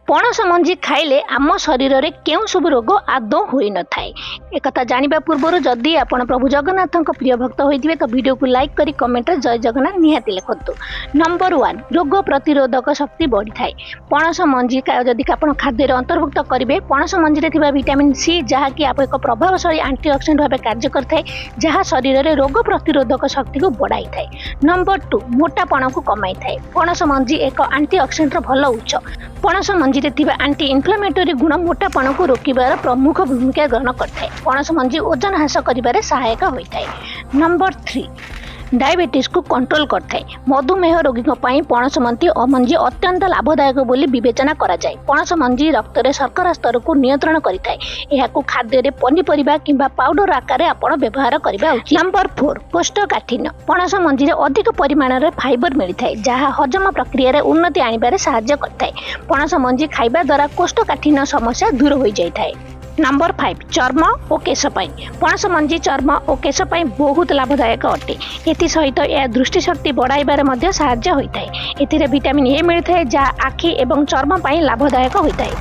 पणस मंजी खाइले आम शरीर में केउं सब रोग आदौ होई न थाए। एक जानिबा पूर्व जदि आपण प्रभु जगन्नाथ प्रिय भक्त होइथिबे तो वीडियो को लाइक करी कमेंट जय जगन्नाथ निहाती लिखतु। नंबर 1 रोग प्रतिरोधक शक्ति बढ़ी थाए। पणस मंजी जदि आपण खाद्य अंतर्भुक्त करेंगे पणस मंजी थिबा विटामिन सी जहाँकि आप एक प्रभावशाली एंटीऑक्सीडेंट भाव कार्य करथाय जहाँ शरीर में रोग प्रतिरोधक शक्ति को बढ़ाई थाए। नंबर 2 मोटापण को कमाई थाए। पणस मंजी एक एंटीऑक्सीडेंट भल उत्स। पणस मंजी एंटी इन्फ्लेमेटरी गुण मोटापण को रोकबार प्रमुख भूमिका ग्रहण करଥାଏ। पणस मंजी ओजन ह्रास करिबारे सहायक होइଥାଏ। नंबर 3 डायबिटीज को कंट्रोल करଥାଏ। मधुमेह रोगी पणस मंजी अत्यंत लाभदायक बोली विवेचना करा जाए। पणस मंजी रक्त में शर्करा स्तर को नियंत्रण करिଥାଏ। एहाकु खाद्य पनीपरिबा किंबा पाउडर आकार आपण व्यवहार करबा उचित। नंबर 4 कोष्ठकाठिन्य। पणस मंजी अधिक परिमाण में फाइबर मिलता जहाँ हजम प्रक्रिया उन्नति आनिबारे सहायता करଥାଏ। पणस मंजी खाइबा द्वारा कोष्ठकाठिन्य समस्या दूर हो जाए। नंबर 5 चर्म और केश पाई। पणस मंजी चर्म और केश पाई बहुत लाभदायक अटे। एथि सहित यह दृष्टिशक्ति बढ़ाइबारे मध्य सहायता होइଥାଏ। एथिरे विटामिन ए मिलता है जहाँ आखि एवं चर्म पाई लाभदायक होइଥାଏ।